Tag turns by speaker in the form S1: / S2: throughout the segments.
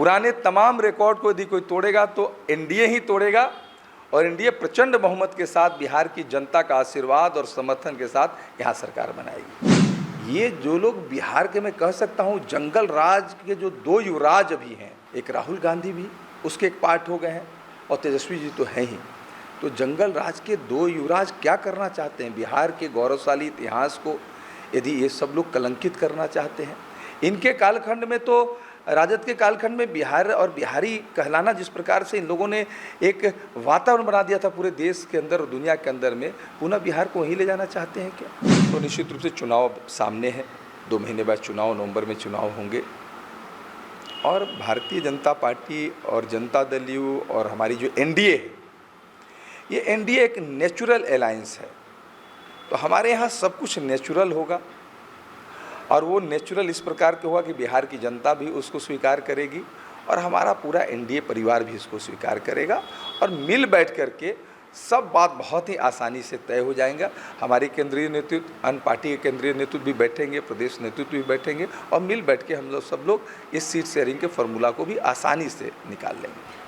S1: पुराने तमाम रिकॉर्ड को यदि कोई तोड़ेगा तो एनडीए ही तोड़ेगा, और एनडीए प्रचंड बहुमत के साथ बिहार की जनता का आशीर्वाद और समर्थन के साथ यहाँ सरकार बनाएगी। ये जो लोग बिहार के, मैं कह सकता हूँ, जंगल राज के जो दो युवराज अभी हैं, एक राहुल गांधी भी उसके एक पार्ट हो गए हैं और तेजस्वी जी तो हैं ही, तो जंगल राज के दो युवराज क्या करना चाहते हैं? बिहार के गौरवशाली इतिहास को यदि ये सब लोग कलंकित करना चाहते हैं। इनके कालखंड में तो, राजद के कालखंड में बिहार और बिहारी कहलाना जिस प्रकार से इन लोगों ने एक वातावरण बना दिया था पूरे देश के अंदर और दुनिया के अंदर में, पुनः बिहार को वहीं ले जाना चाहते हैं क्या? तो निश्चित रूप से चुनाव सामने है, 2 महीने बाद चुनाव, नवंबर में चुनाव होंगे, और भारतीय जनता पार्टी और जनता दल यू और हमारी जो एनडीए है, ये एनडीए एक नेचुरल अलायंस है। तो हमारे यहाँ सब कुछ नेचुरल होगा, और वो नेचुरल इस प्रकार के होगा कि बिहार की जनता भी उसको स्वीकार करेगी और हमारा पूरा एनडीए परिवार भी इसको स्वीकार करेगा, और मिल बैठ करके सब बात बहुत ही आसानी से तय हो जाएगा। हमारी केंद्रीय नेतृत्व, अन्य पार्टी के केंद्रीय नेतृत्व भी बैठेंगे, प्रदेश नेतृत्व भी बैठेंगे, और मिल बैठ के हम लोग सब लोग इस सीट शेयरिंग के फॉर्मूला को भी आसानी से निकाल लेंगे।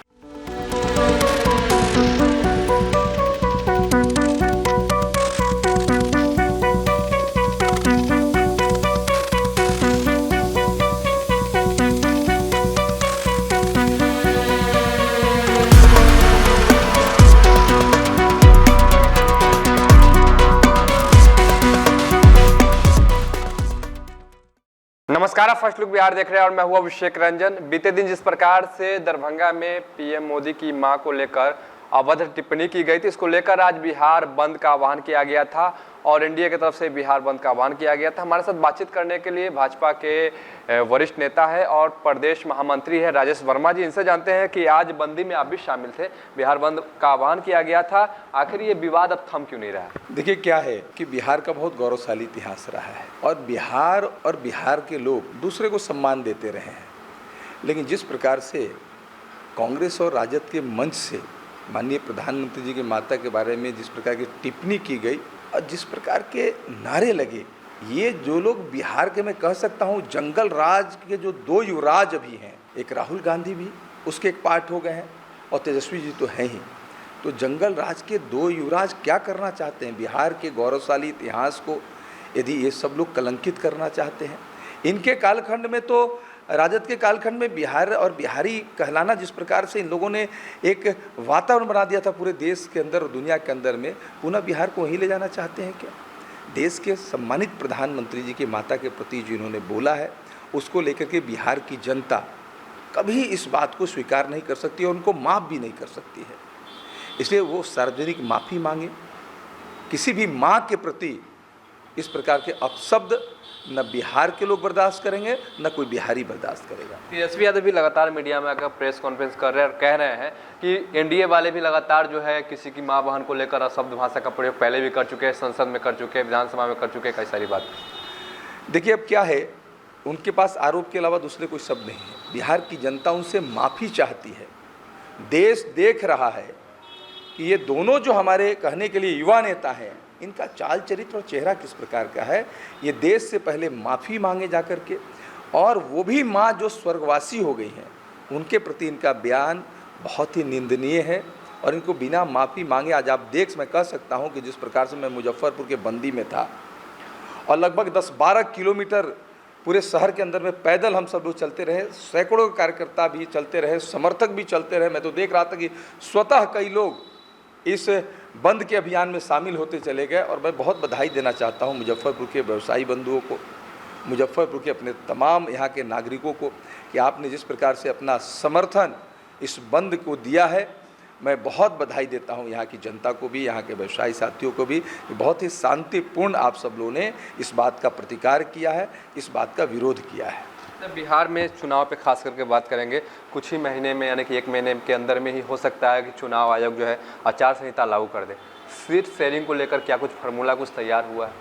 S2: नमस्कार, आप फर्स्ट लुक बिहार देख रहे हैं और मैं हूं अभिषेक रंजन। बीते दिन जिस प्रकार से दरभंगा में पीएम मोदी की मां को लेकर अभद्र टिप्पणी की गई थी, इसको लेकर आज बिहार बंद का आह्वान किया गया था और एनडीए की तरफ से बिहार बंद का आह्वान किया गया था। हमारे साथ बातचीत करने के लिए भाजपा के वरिष्ठ नेता है और प्रदेश महामंत्री है राजेश वर्मा जी। इनसे जानते हैं कि आज बंदी में आप भी शामिल थे, बिहार बंद का आह्वान किया गया था, आखिर ये विवाद अब थम क्यों नहीं रहा?
S1: देखिए, क्या है कि बिहार का बहुत गौरवशाली इतिहास रहा है और बिहार के लोग दूसरे को सम्मान देते रहे हैं, लेकिन जिस प्रकार से कांग्रेस और राजद के मंच से माननीय प्रधानमंत्री जी की माता के बारे में जिस प्रकार की टिप्पणी की गई और जिस प्रकार के नारे लगे, ये जो लोग बिहार के, मैं कह सकता हूँ, जंगल राज के जो दो युवराज अभी हैं, एक राहुल गांधी भी उसके एक पार्ट हो गए हैं और तेजस्वी जी तो हैं ही, तो जंगल राज के दो युवराज क्या करना चाहते हैं? बिहार के गौरवशाली इतिहास को यदि ये सब लोग कलंकित करना चाहते हैं। इनके कालखंड में तो, राजद के कालखंड में बिहार और बिहारी कहलाना जिस प्रकार से इन लोगों ने एक वातावरण बना दिया था पूरे देश के अंदर और दुनिया के अंदर में, पुनः बिहार को वहीं ले जाना चाहते हैं क्या? देश के सम्मानित प्रधानमंत्री जी की माता के प्रति जो इन्होंने बोला है, उसको लेकर के बिहार की जनता कभी इस बात को स्वीकार नहीं कर सकती और उनको माफ़ भी नहीं कर सकती है। इसलिए वो सार्वजनिक माफ़ी मांगे। किसी भी माँ के प्रति इस प्रकार के अपशब्द न बिहार के लोग बर्दाश्त करेंगे, न कोई बिहारी बर्दाश्त करेगा।
S2: तेजस्वी यादव भी लगातार मीडिया में आकर प्रेस कॉन्फ्रेंस कर रहे हैं और कह रहे हैं कि एनडीए वाले भी लगातार जो है किसी की मां बहन को लेकर अशब्द भाषा का प्रयोग पहले भी कर चुके हैं, संसद में कर चुके हैं, विधानसभा में कर चुके हैं, कई सारी बात।
S1: देखिए, अब क्या है, उनके पास आरोप के अलावा दूसरे कोई शब्द नहीं है। बिहार की जनता उनसे माफ़ी चाहती है। देश देख रहा है कि ये दोनों जो हमारे कहने के लिए युवा नेता हैं, इनका चाल चरित्र और चेहरा किस प्रकार का है। ये देश से पहले माफ़ी मांगे जा कर के, और वो भी माँ जो स्वर्गवासी हो गई हैं, उनके प्रति इनका बयान बहुत ही निंदनीय है और इनको बिना माफ़ी मांगे आज आप मैं कह सकता हूँ कि जिस प्रकार से मैं मुजफ्फरपुर के बंदी में था और लगभग 10-12 किलोमीटर पूरे शहर के अंदर में पैदल हम सब लोग चलते रहे, सैकड़ों कार्यकर्ता भी चलते रहे, समर्थक भी चलते रहे। मैं तो देख रहा था कि स्वतः कई लोग इस बंद के अभियान में शामिल होते चले गए, और मैं बहुत बधाई देना चाहता हूं मुजफ्फरपुर के व्यवसायी बंधुओं को, मुजफ्फरपुर के अपने तमाम यहाँ के नागरिकों को, कि आपने जिस प्रकार से अपना समर्थन इस बंद को दिया है। मैं बहुत बधाई देता हूं यहाँ की जनता को भी, यहाँ के व्यवसायी साथियों को भी, कि बहुत ही शांतिपूर्ण आप सब लोगों ने इस बात का प्रतिकार किया है, इस बात का विरोध किया है।
S2: बिहार में चुनाव पे खास करके बात करेंगे, कुछ ही महीने में यानी कि 1 महीने के अंदर में ही हो सकता है कि चुनाव आयोग जो है आचार संहिता लागू कर दे। सीट शेयरिंग को लेकर क्या कुछ फार्मूला कुछ तैयार हुआ है?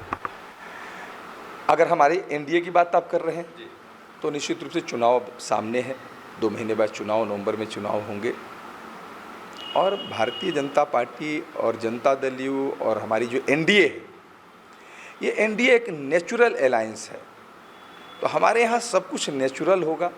S1: अगर हमारे एनडीए की बात आप कर रहे हैं तो निश्चित रूप से चुनाव सामने है, 2 महीने बाद चुनाव, नवंबर में चुनाव होंगे, और भारतीय जनता पार्टी और जनता दल यू और हमारी जो एनडीए है, ये एनडीए एक नेचुरल अलायंस है। तो हमारे यहाँ सब कुछ नेचुरल होगा,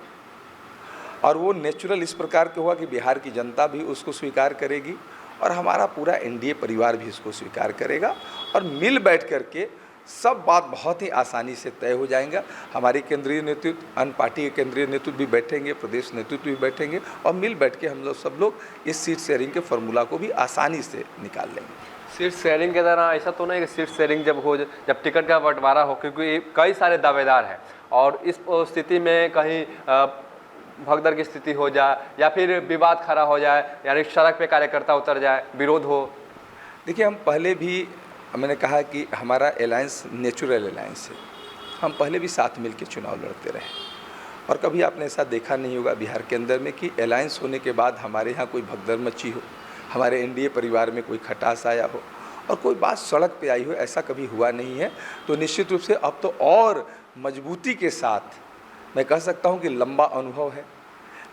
S1: और वो नेचुरल इस प्रकार के हुआ कि बिहार की जनता भी उसको स्वीकार करेगी और हमारा पूरा एनडीए परिवार भी इसको स्वीकार करेगा और मिल बैठ करके सब बात बहुत ही आसानी से तय हो जाएगा। हमारी केंद्रीय नेतृत्व, अन्य पार्टी के केंद्रीय नेतृत्व भी बैठेंगे, प्रदेश नेतृत्व भी बैठेंगे और मिल बैठ के हम लोग सब लोग इस सीट शेयरिंग के फॉर्मूला को भी आसानी से निकाल लेंगे।
S2: सीट शेयरिंग के दौरान ऐसा तो नहीं कि सीट शेयरिंग जब टिकट का बंटवारा हो, क्योंकि कई सारे दावेदार हैं और इस स्थिति में कहीं भगदड़ की स्थिति हो जाए या फिर विवाद खड़ा हो जाए, यानी सड़क पे कार्यकर्ता उतर जाए, विरोध हो।
S1: देखिए, हम पहले भी मैंने कहा कि हमारा अलायंस नेचुरल अलायंस है। हम पहले भी साथ मिलकर चुनाव लड़ते रहे और कभी आपने ऐसा देखा नहीं होगा बिहार के अंदर में कि अलायंस होने के बाद हमारे यहाँ कोई भगदड़ मची हो, हमारे एनडीए परिवार में कोई खटास आया हो और कोई बात सड़क पे आई हो, ऐसा कभी हुआ नहीं है। तो निश्चित रूप से अब तो और मजबूती के साथ मैं कह सकता हूँ कि लंबा अनुभव है,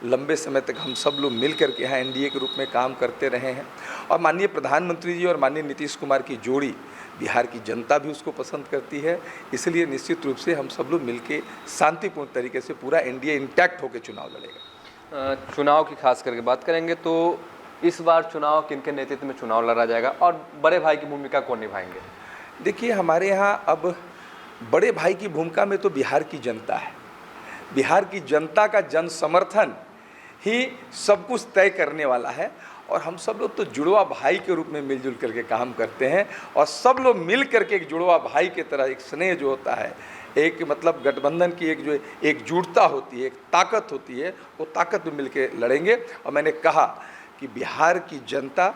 S1: लंबे समय तक हम सब लोग मिल करके यहाँ एनडीए के रूप में काम करते रहे हैं और माननीय प्रधानमंत्री जी और माननीय नीतीश कुमार की जोड़ी बिहार की जनता भी उसको पसंद करती है। इसलिए निश्चित रूप से हम सब लोग मिलके शांतिपूर्ण तरीके से पूरा एनडीए इंटैक्ट होकर चुनाव लड़ेगा।
S2: चुनाव की खास करके बात करेंगे तो इस बार चुनाव किनके नेतृत्व में चुनाव लड़ा जाएगा और बड़े भाई की भूमिका कौन निभाएंगे?
S1: देखिए, हमारे यहाँ अब बड़े भाई की भूमिका में तो बिहार की जनता है। बिहार की जनता का जन समर्थन ही सब कुछ तय करने वाला है और हम सब लोग तो जुड़वा भाई के रूप में मिलजुल करके काम करते हैं और सब लोग मिल करके एक जुड़वा भाई की तरह एक स्नेह जो होता है, एक मतलब गठबंधन की एक जो एकजुटता होती है, एक ताकत होती है, वो ताकत में मिल के लड़ेंगे। और मैंने कहा कि बिहार की जनता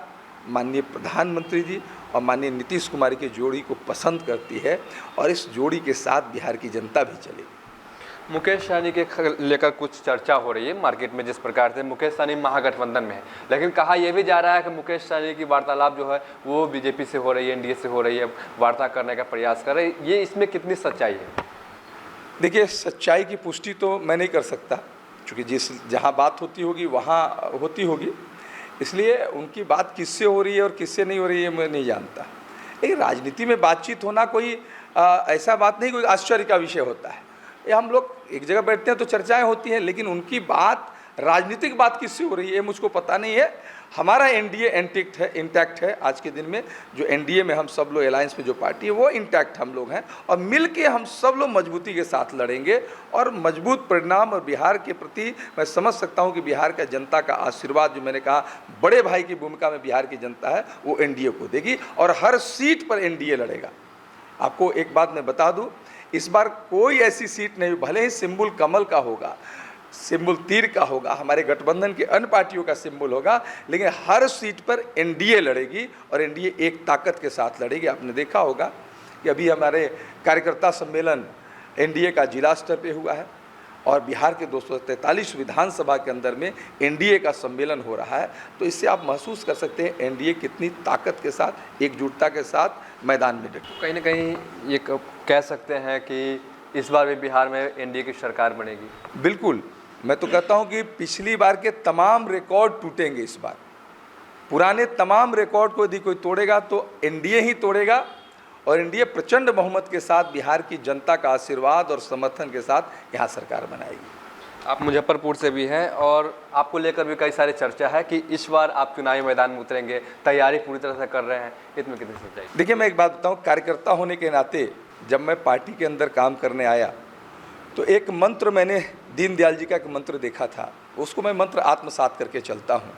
S1: माननीय प्रधानमंत्री जी और माननीय नीतीश कुमार की जोड़ी को पसंद करती है और इस जोड़ी के साथ बिहार की जनता भी चलेगी।
S2: मुकेश सहनी के लेकर कुछ चर्चा हो रही है मार्केट में, जिस प्रकार से मुकेश सहनी महागठबंधन में है, लेकिन कहा यह भी जा रहा है कि मुकेश सहनी की वार्तालाप जो है वो बीजेपी से हो रही है, एनडीए से हो रही है, वार्ता करने का प्रयास कर रहे हैं। ये इसमें कितनी सच्चाई है?
S1: देखिए, सच्चाई की पुष्टि तो मैं नहीं कर सकता, क्योंकि जहाँ बात होती होगी वहाँ होती होगी, इसलिए उनकी बात किससे हो रही है और किससे नहीं हो रही है मैं नहीं जानता। लेकिन राजनीति में बातचीत होना कोई ऐसा बात नहीं, कोई आश्चर्य का विषय होता है। ये हम लोग एक जगह बैठते हैं तो चर्चाएं होती हैं, लेकिन उनकी बात राजनीतिक बात किससे हो रही है मुझको पता नहीं है। हमारा एनडीए इंटैक्ट है आज के दिन में। जो एनडीए में हम सब लोग अलायंस में जो पार्टी है वो इंटैक्ट हम लोग हैं और मिल के हम सब लोग मजबूती के साथ लड़ेंगे और मजबूत परिणाम। और बिहार के प्रति मैं समझ सकता हूं कि बिहार का जनता का आशीर्वाद, जो मैंने कहा बड़े भाई की भूमिका में बिहार की जनता है, वो एनडीए को देगी और हर सीट पर एनडीए लड़ेगा। आपको एक बात मैं बता दूँ, इस बार कोई ऐसी सीट नहीं, भले ही सिंबल कमल का होगा, सिंबल तीर का होगा, हमारे गठबंधन के अन्य पार्टियों का सिंबल होगा, लेकिन हर सीट पर एनडीए लड़ेगी और एनडीए एक ताकत के साथ लड़ेगी। आपने देखा होगा कि अभी हमारे कार्यकर्ता सम्मेलन एनडीए का जिला स्तर पे हुआ है और बिहार के 243 विधानसभा के अंदर में एनडीए का सम्मेलन हो रहा है। तो इससे आप महसूस कर सकते हैं एनडीए कितनी ताकत के साथ, एकजुटता के साथ मैदान में डटी।
S2: कहीं ना कहीं ये कह सकते हैं कि इस बार भी बिहार में एनडीए की सरकार बनेगी।
S1: बिल्कुल, मैं तो कहता हूं कि पिछली बार के तमाम रिकॉर्ड टूटेंगे इस बार। पुराने तमाम रिकॉर्ड को यदि कोई तोड़ेगा तो एनडीए ही तोड़ेगा और एनडीए प्रचंड बहुमत के साथ बिहार की जनता का आशीर्वाद और समर्थन के साथ यहाँ सरकार बनाएगी।
S2: आप मुजफ्फरपुर से भी हैं और आपको लेकर भी कई सारे चर्चा है कि इस बार आप चुनावी मैदान में उतरेंगे, तैयारी पूरी तरह से कर रहे हैं, इसमें कितनी सच्चाई?
S1: देखिए, मैं एक बात बताऊं, कार्यकर्ता होने के नाते जब मैं पार्टी के अंदर काम करने आया तो एक मंत्र मैंने दीनदयाल जी का एक मंत्र देखा था, उसको मैं मंत्र आत्मसात करके चलता हूँ,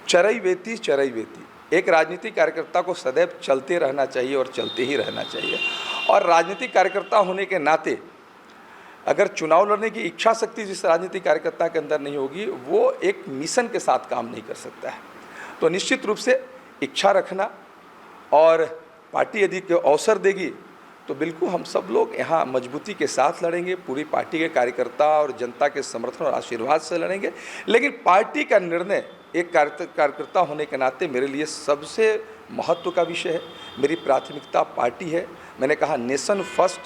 S1: चरई वेती चरई वेती। एक राजनीतिक कार्यकर्ता को सदैव चलते रहना चाहिए और चलते ही रहना चाहिए। और राजनीतिक कार्यकर्ता होने के नाते अगर चुनाव लड़ने की इच्छा शक्ति जिस राजनीतिक कार्यकर्ता के अंदर नहीं होगी, वो एक मिशन के साथ काम नहीं कर सकता है। तो निश्चित रूप से इच्छा रखना और पार्टी यदि कोई अवसर देगी तो बिल्कुल हम सब लोग यहाँ मजबूती के साथ लड़ेंगे, पूरी पार्टी के कार्यकर्ता और जनता के समर्थन और आशीर्वाद से लड़ेंगे। लेकिन पार्टी का निर्णय एक कार्यकर्ता होने के नाते मेरे लिए सबसे महत्व का विषय है। मेरी प्राथमिकता पार्टी है। मैंने कहा नेशन फर्स्ट,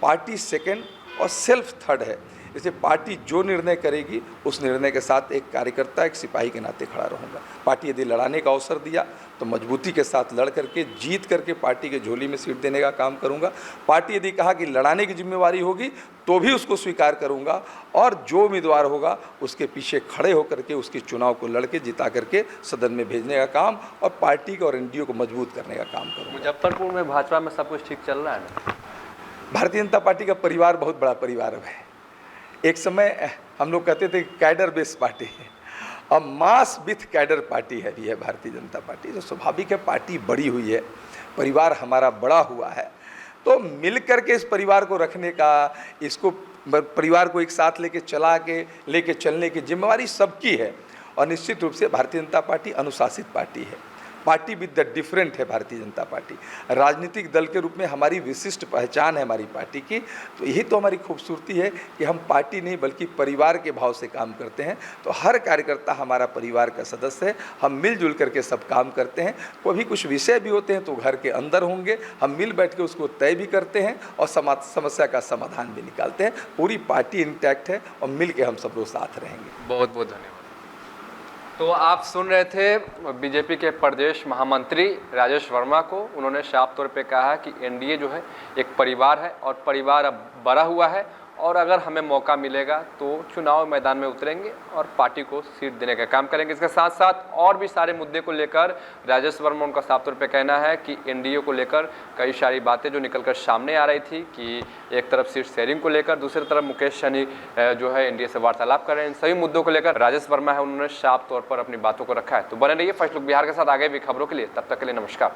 S1: पार्टी सेकंड और सेल्फ थर्ड है। इसलिए पार्टी जो निर्णय करेगी उस निर्णय के साथ एक कार्यकर्ता, एक सिपाही के नाते खड़ा रहूँगा। पार्टी यदि लड़ाने का अवसर दिया तो मजबूती के साथ लड़ करके, जीत करके पार्टी के झोली में सीट देने का काम करूँगा। पार्टी यदि कहा कि लड़ाने की जिम्मेवारी होगी तो भी उसको स्वीकार करूँगा, और जो उम्मीदवार होगा उसके पीछे खड़े होकर के उसके चुनाव को लड़के जिता करके सदन में भेजने का काम और पार्टी को और एनडीए को मजबूत करने का काम करूँगा।
S2: मुजफ्फरपुर में भाजपा में सब कुछ ठीक चल रहा है ना?
S1: भारतीय जनता पार्टी का परिवार बहुत बड़ा परिवार है। एक समय हम लोग कहते थे कैडर बेस्ड पार्टी है, अब मास विथ कैडर पार्टी है भी है भारतीय जनता पार्टी। तो स्वाभाविक है, पार्टी बड़ी हुई है, परिवार हमारा बड़ा हुआ है, तो मिल कर के इस परिवार को रखने का, इसको परिवार को एक साथ लेके चलने की जिम्मेवारी सबकी है। और निश्चित रूप से भारतीय जनता पार्टी अनुशासित पार्टी है, पार्टी विद द डिफरेंट है भारतीय जनता पार्टी। राजनीतिक दल के रूप में हमारी विशिष्ट पहचान है हमारी पार्टी की। तो यही तो हमारी खूबसूरती है कि हम पार्टी नहीं बल्कि परिवार के भाव से काम करते हैं। तो हर कार्यकर्ता हमारा परिवार का सदस्य है, हम मिलजुल करके सब काम करते हैं। कभी कुछ विषय भी होते हैं तो घर के अंदर होंगे, हम मिल बैठ के उसको तय भी करते हैं और समस्या का समाधान भी निकालते हैं। पूरी पार्टी इंटैक्ट है और मिल के हम सब लोग साथ रहेंगे।
S2: बहुत बहुत धन्यवाद। तो आप सुन रहे थे बीजेपी के प्रदेश महामंत्री राजेश वर्मा को। उन्होंने साफ तौर पे कहा कि एनडीए जो है एक परिवार है और परिवार अब बड़ा हुआ है, और अगर हमें मौका मिलेगा तो चुनाव मैदान में उतरेंगे और पार्टी को सीट देने का काम करेंगे। इसके साथ साथ और भी सारे मुद्दे को लेकर राजेश वर्मा, उनका साफ तौर पे कहना है कि एनडीए को लेकर कई सारी बातें जो निकलकर सामने आ रही थी कि एक तरफ सीट शेयरिंग को लेकर, दूसरी तरफ मुकेश सहनी जो है एनडीए से वार्तालाप कर रहे हैं। इन सभी मुद्दों को लेकर राजेश वर्मा है, उन्होंने साफ तौर पर अपनी बातों को रखा है। तो बने रहिए फर्स्ट लुक बिहार के साथ आगे भी खबरों के लिए। तब तक के लिए नमस्कार।